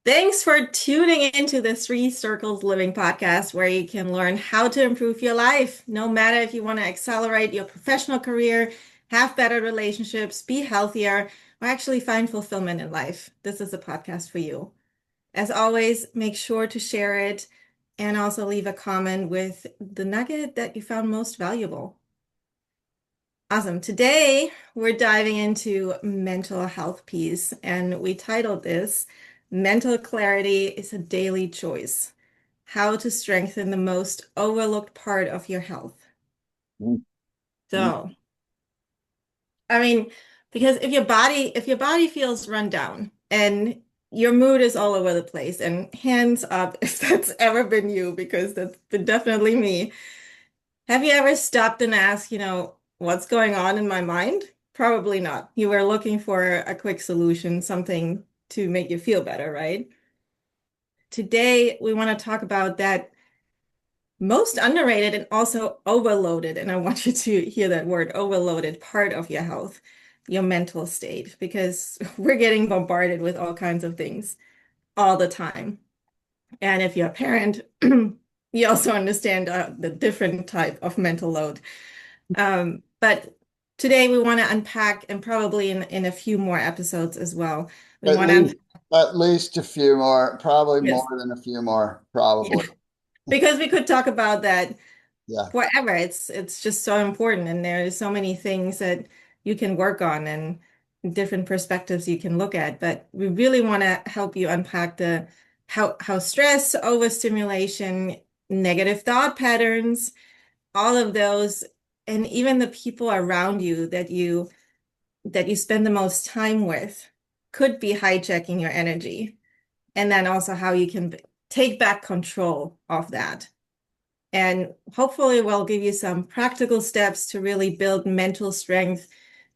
Thanks for tuning into the Three Circles Living podcast, where you can learn how to improve your life, no matter if you want to accelerate your professional career, have better relationships, be healthier, or actually find fulfillment in life. This is a podcast for you. As always, make sure to share it and also leave a comment with the nugget that you found most valuable. Awesome. Today, we're diving into mental health piece, and we titled this Mental Clarity is a Daily Choice: How to Strengthen the Most Overlooked Part of Your Health. Mhm. So, I mean, because if your body feels run down and your mood is all over the place, and hands up if that's ever been you, because that's been definitely me. Have you ever stopped and asked, what's going on in my mind? Probably not. You were looking for a quick solution, something to make you feel better, right? Today, we want to talk about that most underrated and also overloaded, and I want you to hear that word, overloaded part of your health, your mental state, because we're getting bombarded with all kinds of things all the time. And if you're a parent, you also understand the different type of mental load. But today we want to unpack, and probably in a few more episodes as well, we At want to least, unpack, at least a few more, probably more yes, than a few more, yeah, probably. because we could talk about that Yeah, forever. It's just so important, and there's so many things that you can work on and different perspectives you can look at. But we really want to help you unpack the how stress, overstimulation, negative thought patterns, all of those, and even the people around you that you spend the most time with could be hijacking your energy. And then also how you can take back control of that. And hopefully, we'll give you some practical steps to really build mental strength,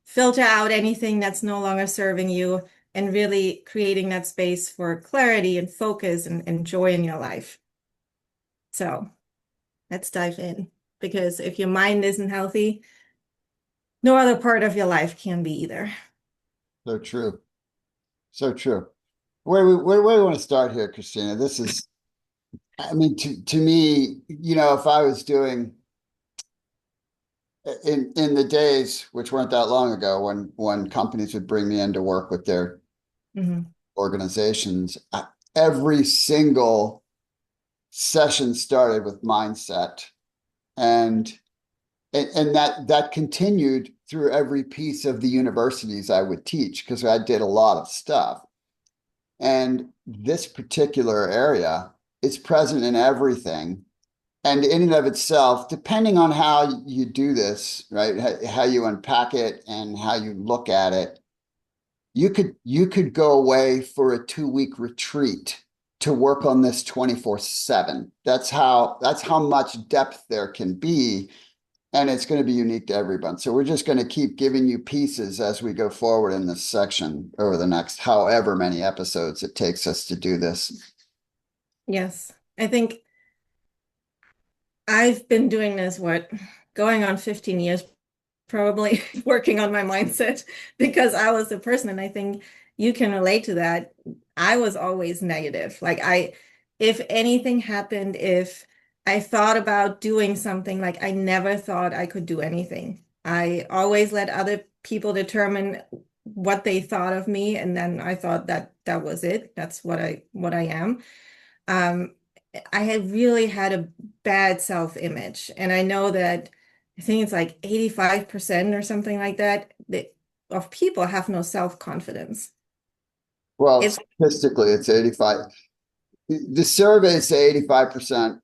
filter out anything that's no longer serving you, and really creating that space for clarity and focus and joy in your life. So let's dive in, because if your mind isn't healthy, no other part of your life can be either. so true. So true. Where do we want to start here, Christina? This is, I mean, to me, if I was doing in the days, which weren't that long ago, when companies would bring me in to work with their Mhm. organizations, every single session started with mindset. And and that continued through every piece of the universities I would teach because I did a lot of stuff. And this particular area is present in everything. And in and of itself, depending on how you do this, right, how you unpack it and how you look at it, you could go away for a 2 week retreat to work on this 24/7. That's how much depth there can be, and it's going to be unique to everyone. So we're just going to keep giving you pieces as we go forward in this section over the next however many episodes it takes us to do this. Yes, I think I've been doing this, going on 15 years, probably working on my mindset because I was the person, and I think you can relate to that. I was always negative. If anything happened, if I thought about doing something, like I never thought I could do anything. I always let other people determine what they thought of me, and then I thought that that was it. That's what I am. Um, I had really had a bad self-image, and I know that I think it's like 85% or something like that of people have no self-confidence. Well, It's statistically, it's 85. The surveys say 85%,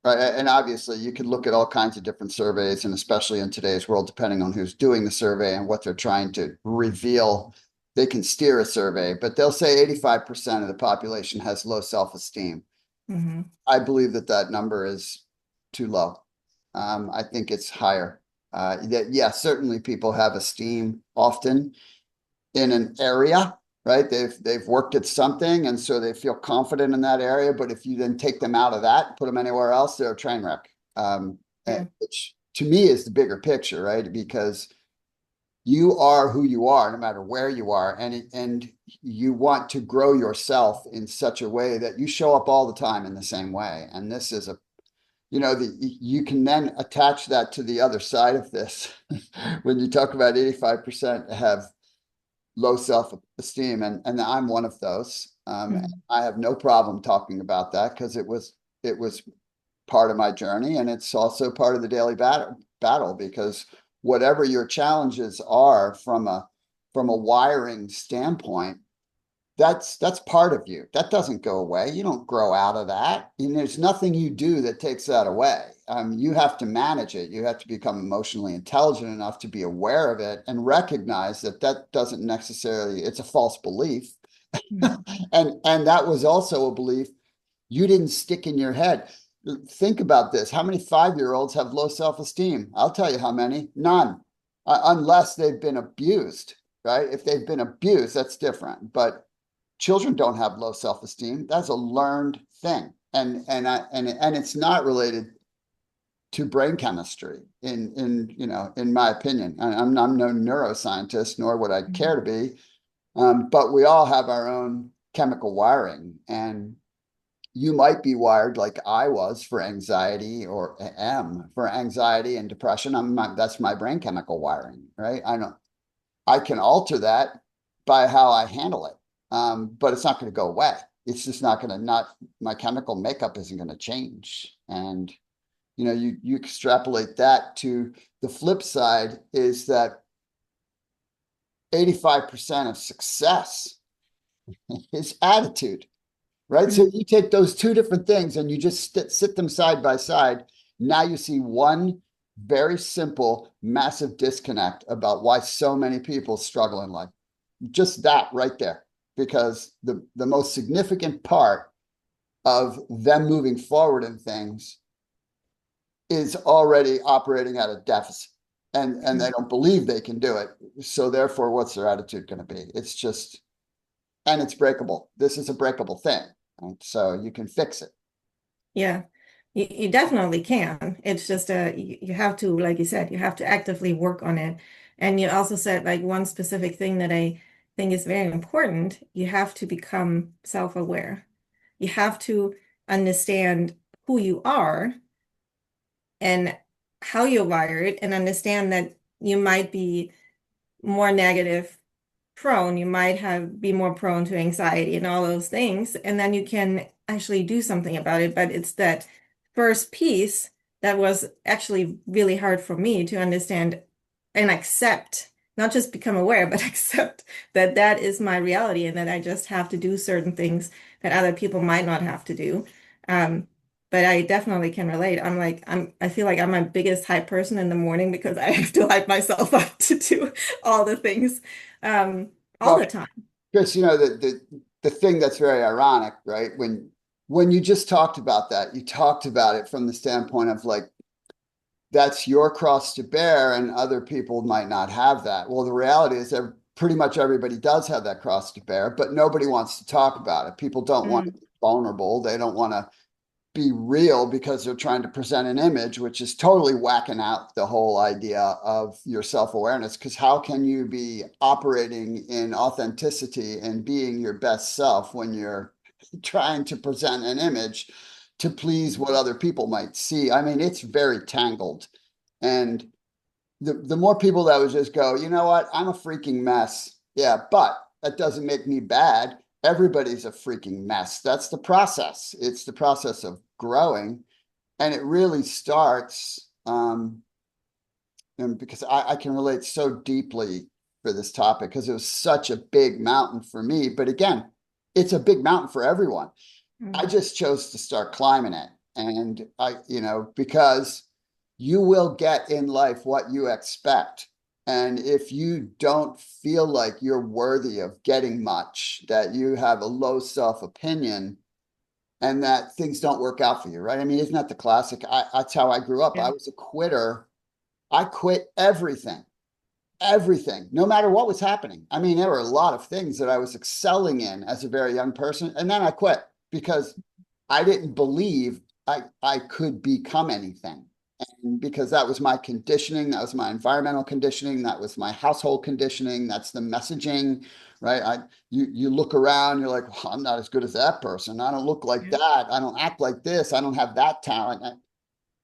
right? And obviously, you can look at all kinds of different surveys, and especially in today's world, depending on who's doing the survey and what they're trying to reveal, they can steer a survey, but they'll say 85% of the population has low self-esteem. Mhm. I believe that number is too low. I think it's higher. Yeah, certainly people have esteem often in an area, right? They've worked at something, and so they feel confident in that area. But if you then take them out of that, put them anywhere else, they're a train wreck. Yeah. Which to me is the bigger picture, right? Because you are who you are, no matter where you are, and you want to grow yourself in such a way that you show up all the time in the same way. And this is a, you can then attach that to the other side of this when you talk about 85% have low self-esteem, and I'm one of those. Mhm. I have no problem talking about that because it was part of my journey, and it's also part of the daily battle because whatever your challenges are from a wiring standpoint, that's part of you. That doesn't go away. You don't grow out of that. And there's nothing you do that takes that away. You have to manage it. You have to become emotionally intelligent enough to be aware of it and recognize that that doesn't necessarily, it's a false belief. Mhm. And that was also a belief you didn't stick in your head. Think about this. How many 5-year-olds have low self-esteem? I'll tell you how many. None. Unless they've been abused, right? If they've been abused, that's different. But children don't have low self-esteem. That's a learned thing. And it's not related to brain chemistry in my opinion. I'm no neuroscientist, nor would I care Mhm. to be. But we all have our own chemical wiring, and you might be wired like I was for anxiety, or am for anxiety and depression. That's my brain chemical wiring, right? I can alter that by how I handle it. But it's not going to go away. It's just not going to not my chemical makeup isn't going to change. And you extrapolate that to the flip side is that 85% of success is attitude, right? So Mhm. you take those two different things and you just sit them side by side. Now you see one very simple, massive disconnect about why so many people struggle in life. Just that right there, because the most significant part of them moving forward in things is already operating at a deficit, and they Mhm. don't believe they can do it. So therefore, what's their attitude going to be? It's just, and it's breakable. This is a breakable thing, and so you can fix it. Yeah, you definitely can. It's just you have to, like you said, you have to actively work on it. And you also said like one specific thing that I think is very important. You have to become self-aware. You have to understand who you are and how you're wired, and understand that you might be more negative prone, you might have be more prone to anxiety and all those things, and then you can actually do something about it. But it's that first piece that was actually really hard for me to understand and accept, not just become aware, but accept that that is my reality and that I just have to do certain things that other people might not have to do. Um, but I definitely can relate. I feel like I'm my biggest hype person in the morning because I have to hype myself up to do all the things um, all Well, the time. Chris, the thing that's very ironic, right? When you just talked about that, you talked about it from the standpoint of like that's your cross to bear, and other people might not have that. Well, the reality is that pretty much everybody does have that cross to bear, but nobody wants to talk about it. People don't want to Mm, be vulnerable. They don't want to be real because they're trying to present an image, which is totally whacking out the whole idea of your self-awareness. Because how can you be operating in authenticity and being your best self when you're trying to present an image to please what other people might see? I mean, it's very tangled. And the more people that would just go, you know what, I'm a freaking mess. Yeah, but that doesn't make me bad. Everybody's a freaking mess. That's the process. It's the process of growing. And it really starts, and because I can relate so deeply for this topic because it was such a big mountain for me. But again, it's a big mountain for everyone. I mm, just chose to start climbing it. And because you will get in life what you expect. And if you don't feel like you're worthy of getting much, that you have a low self opinion, and that things don't work out for you, right? I mean, isn't that the classic? That's how I grew up. yeah. I was a quitter. I quit everything, no matter what was happening. I mean, there were a lot of things that I was excelling in as a very young person, and then I quit because I didn't believe I could become anything. And because that was my conditioning, that was my environmental conditioning, that was my household conditioning, that's the messaging, right? You look around, you're like, well, I'm not as good as that person. I don't look like Yeah. that. I don't act like this. I don't have that talent.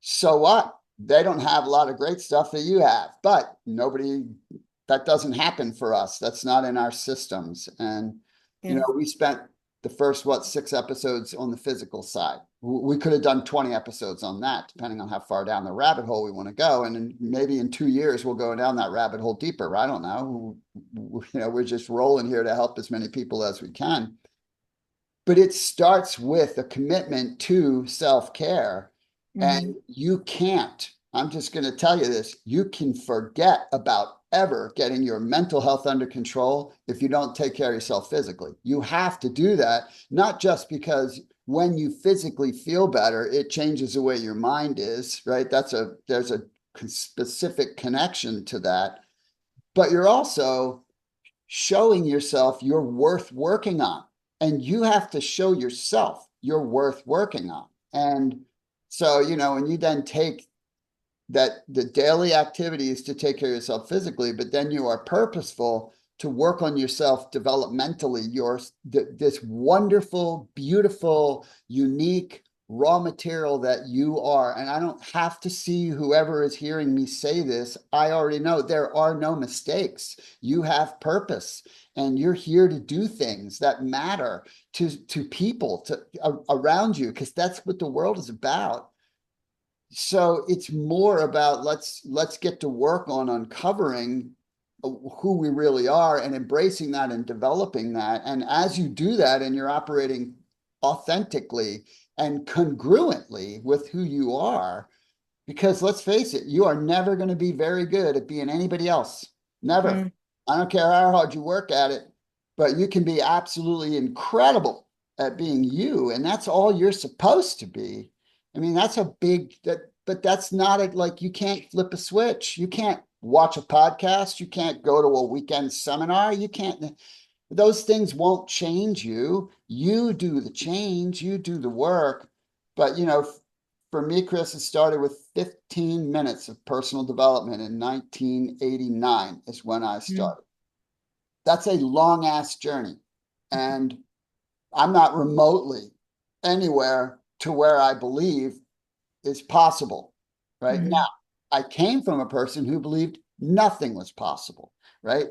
So what? They don't have a lot of great stuff that you have, but nobody, that doesn't happen for us. That's not in our systems. And, Yeah. we spent the first, 6 episodes on the physical side. We could have done 20 episodes on that, depending on how far down the rabbit hole we want to go. And maybe in 2 years, we'll go down that rabbit hole deeper. I don't know. We're just rolling here to help as many people as we can. But it starts with a commitment to self-care. Hmm. And you can't, I'm just going to tell you this, you can forget about ever getting your mental health under control if you don't take care of yourself physically. You have to do that, not just because when you physically feel better, it changes the way your mind is, right? There's a specific connection to that, but you're also showing yourself you're worth working on. And you have to show yourself you're worth working on. And so, when you then take that the daily activity is to take care of yourself physically, but then you are purposeful to work on yourself developmentally, this wonderful, beautiful, unique raw material that you are. And I don't have to see whoever is hearing me say this. I already know there are no mistakes. You have purpose and you're here to do things that matter to people around you, because that's what the world is about. So it's more about let's get to work on uncovering who we really are and embracing that and developing that. And as you do that and you're operating authentically and congruently with who you are, because let's face it, you are never going to be very good at being anybody else. Never. Mm. I don't care how hard you work at it, but you can be absolutely incredible at being you. And that's all you're supposed to be. I mean, that's a big but that's not like you can't flip a switch. You can't watch a podcast. You can't go to a weekend seminar. You can't, those things won't change you. You do the change, you do the work. But, for me, Chris, it started with 15 minutes of personal development in 1989 is when I Mm. started. That's a long ass journey. And I'm not remotely anywhere to where I believe is possible. Right now, Mhm. I came from a person who believed nothing was possible. Right.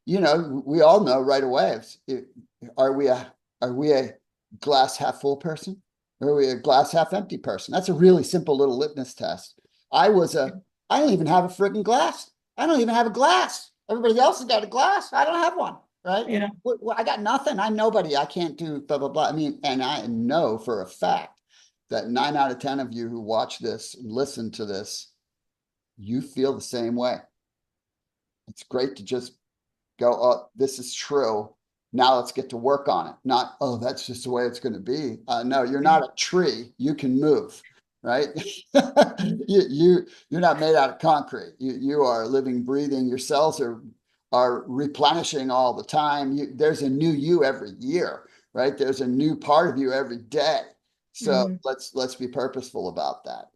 We all know right away. Are we a are we a glass half full person? Or are we a glass half empty person? That's a really simple little litmus test. I was a I don't even have a freaking glass. I don't even have a glass. Everybody else has got a glass. I don't have one. Right. Yeah. I got nothing. I'm nobody. I can't do blah blah blah. I mean, and I know for a fact that 9 out of 10 of you who watch this and listen to this, you feel the same way. It's great to just go, oh, this is true. Now let's get to work on it. Not, oh, that's just the way it's going to be. No, you're Yeah. not a tree. You can move, right? You're not made out of concrete. You are living, breathing. Your cells are replenishing all the time. There's a new you every year, right? There's a new part of you every day. So Mhm. let's be purposeful about that.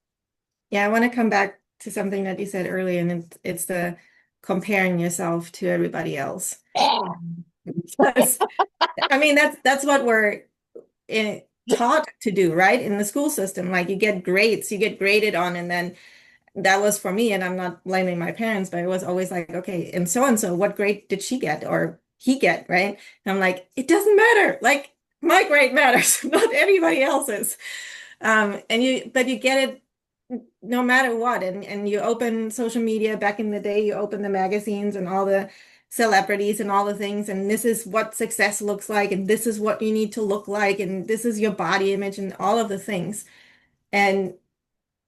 Yeah, I want to come back to something that you said earlier, and it's the comparing yourself to everybody else. Because, I mean, that's what we're taught to do, right? In the school system, like you get grades, you get graded on, and then that was for me, and I'm not blaming my parents, but it was always like, okay, and so, what grade did she get or he get, right? And I'm like, it doesn't matter. Like my grade matters, not anybody else's. But you get it no matter what. And you open social media back in the day, you open the magazines and all the celebrities and all the things, and this is what success looks like, and this is what you need to look like, and this is your body image and all of the things. And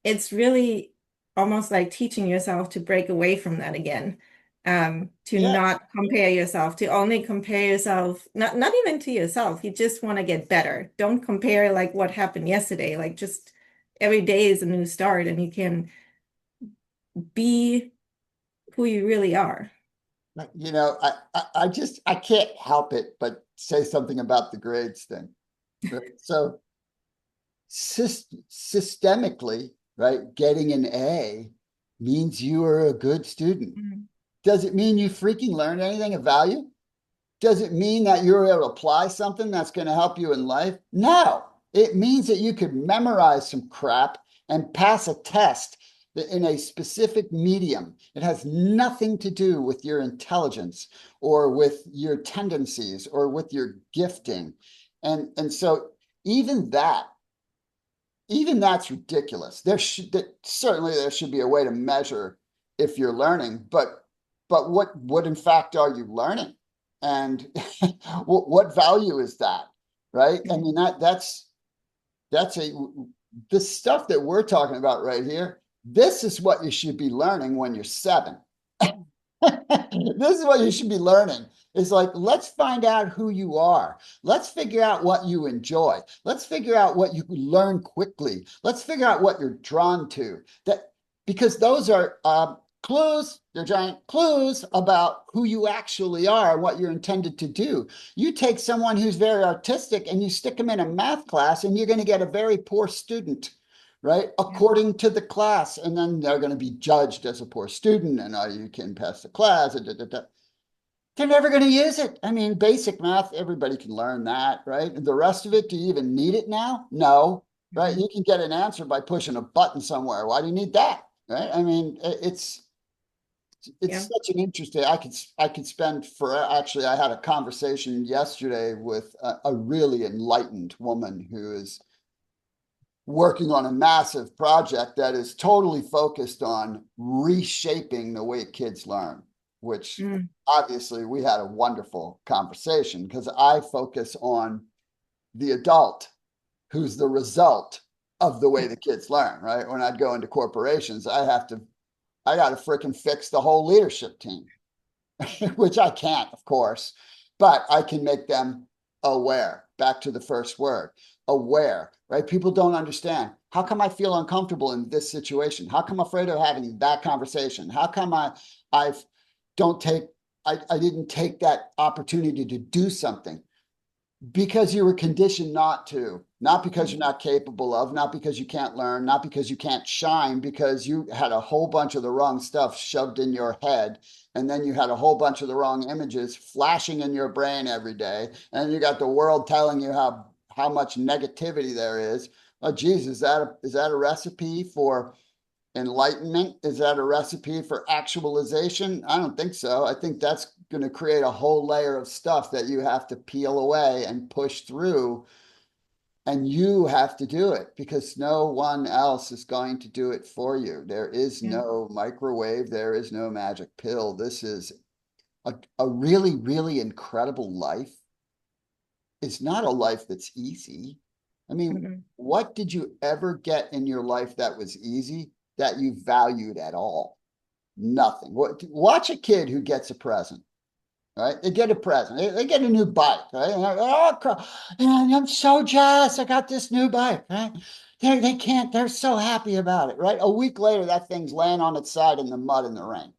it's really almost like teaching yourself to break away from that again. To Yes. not compare yourself, to only compare yourself, not even to yourself. You just want to get better. Don't compare like what happened yesterday. Like just every day is a new start and you can be who you really are. I can't help it but say something about the grades thing. Right? So systemically, right? Getting an A means you are a good student. Mhm. Does it mean you freaking learned anything of value? Does it mean that you're able to apply something that's going to help you in life? No. It means that you could memorize some crap and pass a test in a specific medium. It has nothing to do with your intelligence or with your tendencies or with your gifting. And so even that, even that's ridiculous. Certainly there should be a way to measure if you're learning, but what in fact are you learning? And what value is that? Right? I mean that's a this stuff that we're talking about right here. This is what you should be learning when you're 7. This is what you should be learning. It's like, let's find out who you are. Let's figure out what you enjoy. Let's figure out what you learn quickly. Let's figure out what you're drawn to. That because those are clues. They're giant clues about who you actually are and what you're intended to do. You take someone who's very artistic and you stick them in a math class, and you're going to get a very poor student, right? Yeah. According to the class. And then they're going to be judged as a poor student and you can pass the class. They're never going to use it. I mean, basic math, everybody can learn that, right? And the rest of it, do you even need it now? No, right? Mhm. You can get an answer by pushing a button somewhere. Why do you need that? Right? I mean, it's Yeah. such an interesting. I could spend for actually. I had a conversation yesterday with a really enlightened woman who is working on a massive project that is totally focused on reshaping the way kids learn, which Mm. obviously we had a wonderful conversation because I focus on the adult who's the result of the way the kids learn, right? When I'd go into corporations, I got to freaking fix the whole leadership team. Which I can't, of course, but I can make them aware. Back to the first word, aware, right? People don't understand. How come I feel uncomfortable in this situation? How come I'm afraid of having that conversation? How come I've don't take I didn't take that opportunity to do something? Because you were conditioned not to, not because you're not capable of, not because you can't learn, not because you can't shine, because you had a whole bunch of the wrong stuff shoved in your head. And then you had a whole bunch of the wrong images flashing in your brain every day. And you got the world telling you how much negativity there is. Oh, geez, is that a recipe for enlightenment? Is that a recipe for actualization? I don't think so. I think that's going to create a whole layer of stuff that you have to peel away and push through. And you have to do it because no one else is going to do it for you. There is Yeah. no microwave, there is no magic pill. This is a really, really incredible life. It's not a life that's easy. I mean, Mhm. what did you ever get in your life that was easy that you valued at all? Nothing. Watch a kid who gets a present, right? They get a present. They get a new bike, right? And oh, and I'm so jealous. I got this new bike, right? They can't. They're so happy about it, right? A week later, that thing's laying on its side in the mud in the rain,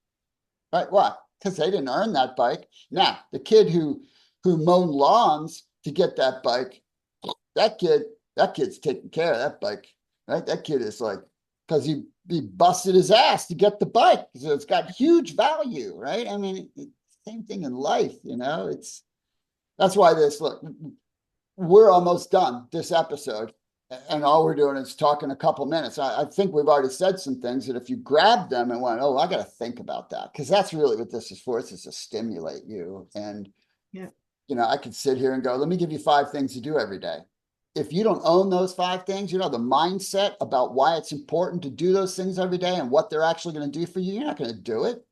right? Why? Because they didn't earn that bike. Now, the kid who mowed lawns to get that bike, that kid, that kid's taking care of that bike, right? That kid is like, because he busted his ass to get the bike, so it's got huge value, right? I mean, same thing in life, that's why this look, we're almost done this episode, and all we're doing is talking a couple minutes. I think we've already said some things that if you grab them and went, oh, I got to think about that, because that's really what this is for. It's just to stimulate you. And Yeah. I could sit here and go, let me give you 5 things to do every day. If you don't own those 5 things, the mindset about why it's important to do those things every day and what they're actually going to do for you, you're not going to do it.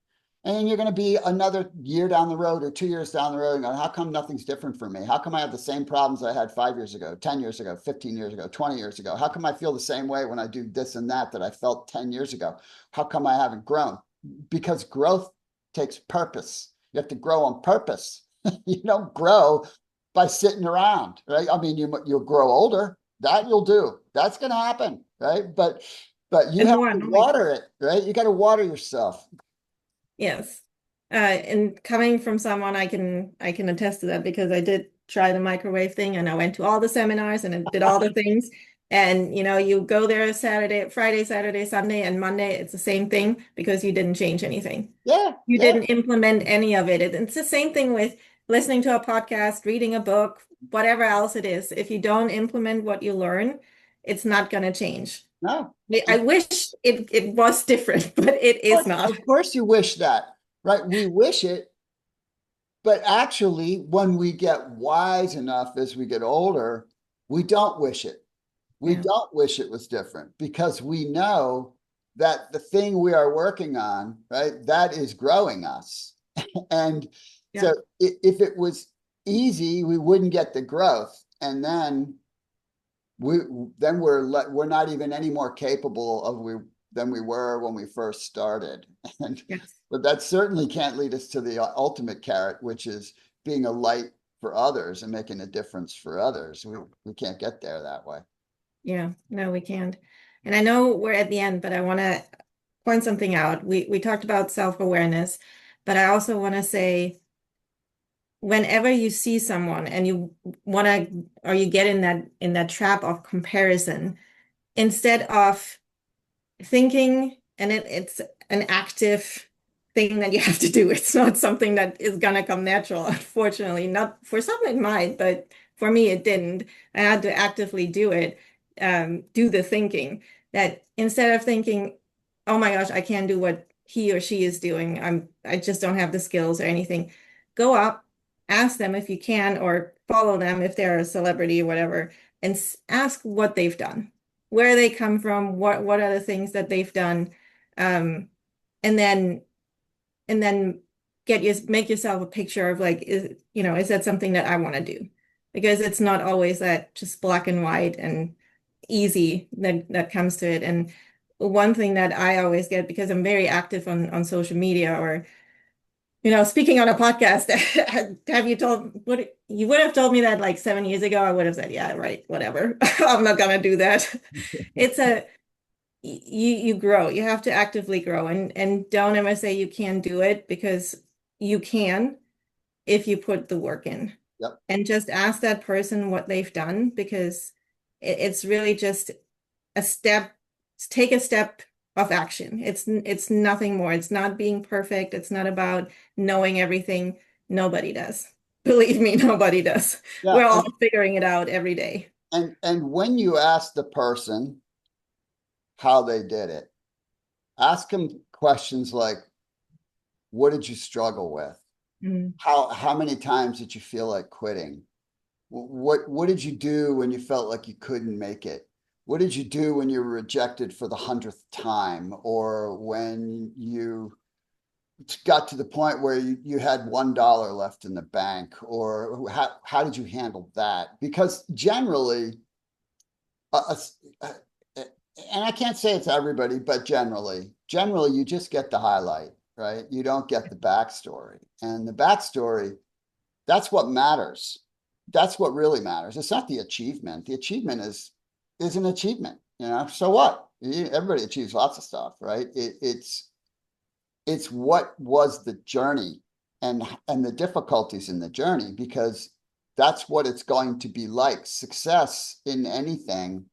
And then you're going to be another year down the road or 2 years down the road and go, how come nothing's different for me? How come I have the same problems I had 5 years ago, 10 years ago, 15 years ago, 20 years ago? How come I feel the same way when I do this and that I felt 10 years ago? How come I haven't grown? Because growth takes purpose. You have to grow on purpose. You don't grow by sitting around, right? I mean, you'll grow older. That you'll do. That's going to happen, right? But you And have more to annoying. water it, right? You got to water yourself. Yes. And coming from someone, I can attest to that because I did try the microwave thing and I went to all the seminars and I did all the things. And you go there Saturday, Friday, Saturday, Sunday, and Monday, it's the same thing because you didn't change anything. Yeah, You yeah, didn't implement any of it. It's the same thing with listening to a podcast, reading a book, whatever else it is. If you don't implement what you learn, it's not going to change. no. I wish it was different, but it is not. Of course you wish that, right? We wish it, but actually, when we get wise enough as we get older, we don't wish it. We Yeah. don't wish it was different because we know that the thing we are working on, right, that is growing us. And Yeah. so if it was easy, we wouldn't get the growth. And we we're not even any more capable of we than we were when we first started. And Yes. but that certainly can't lead us to the ultimate carrot, which is being a light for others and making a difference for others. We can't get there that way. Yeah. No, we can't. And I know we're at the end, but I want to point something out. We talked about self-awareness, but I also want to say whenever you see someone and you want to or you get in that trap of comparison, instead of thinking, and it's an active thing that you have to do. It's not something that is gonna come natural, unfortunately. Not for some it might, but for me it didn't. I had to actively do it, do the thinking. That instead of thinking, oh my gosh, I can't do what he or she is doing. I just don't have the skills or anything. Go up, ask them if you can, or follow them if they're a celebrity or whatever, and ask what they've done, where they come from, what are the things that they've done, um, and then make yourself a picture of like, is that something that I want to do? Because it's not always that just black and white and easy that comes to it. And one thing that I always get, because I'm very active on social media, or speaking on a podcast, have you told what you would have told me that like 7 years ago, I would have said, yeah, right, whatever. I'm not gonna do that. It's a you grow. You have to actively grow, and don't ever say you can't do it, because you can if you put the work in. Yep. And just ask that person what they've done, because it's really just a step, take a step of action. It's nothing more. It's not being perfect. It's not about knowing everything. Nobody does. Believe me, nobody does. Yeah. We're all figuring it out every day. And when you ask the person how they did it, ask them questions like, what did you struggle with? Mm. How many times did you feel like quitting? What did you do when you felt like you couldn't make it? What did you do when you were rejected for the 100th time, or when you got to the point where you had $1 left in the bank, or how did you handle that? Because generally, uh, uh, and I can't say it's everybody, but generally you just get the highlight, right? You don't get the backstory. And the backstory, that's what matters. That's what really matters. It's not the achievement. The achievement is an achievement, So what? Everybody achieves lots of stuff, right? It's what was the journey and the difficulties in the journey, because that's what it's going to be like. Success in anything,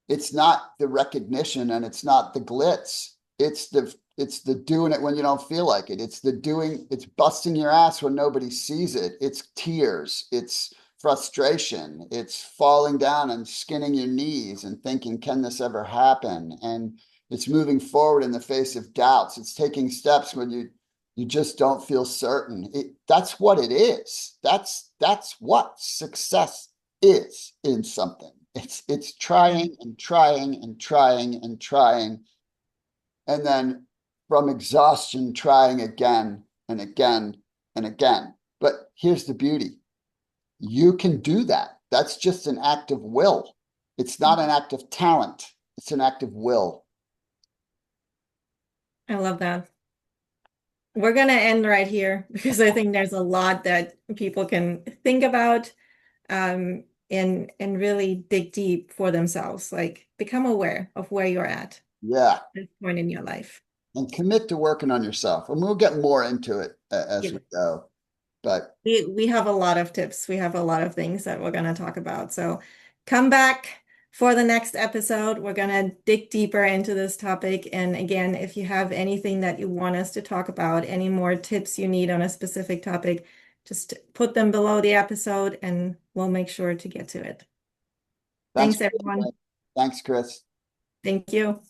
it's not the recognition and it's not the glitz. It's the doing it when you don't feel like it. It's busting your ass when nobody sees it. It's tears, it's frustration, it's falling down and skinning your knees and thinking, can this ever happen? And it's moving forward in the face of doubts. It's taking steps when you just don't feel certain. That's what it is. That's what success is in something. It's trying and trying and trying and trying, and then from exhaustion, trying again and again and again. But here's the beauty: you can do that. That's just an act of will. It's not an act of talent. It's an act of will. I love that. We're going to end right here because I think there's a lot that people can think about, and really dig deep for themselves. Like, become aware of where you're at Yeah, this point in your life. and commit to working on yourself. And we'll get more into it as Yeah. we go. But We have a lot of tips. We have a lot of things that we're going to talk about. So come back. for the next episode, we're going to dig deeper into this topic. And again, if you have anything that you want us to talk about, any more tips you need on a specific topic, just put them below the episode and we'll make sure to get to it. Thanks Thanks, for doing everyone. that. Thanks, Chris. Thank you.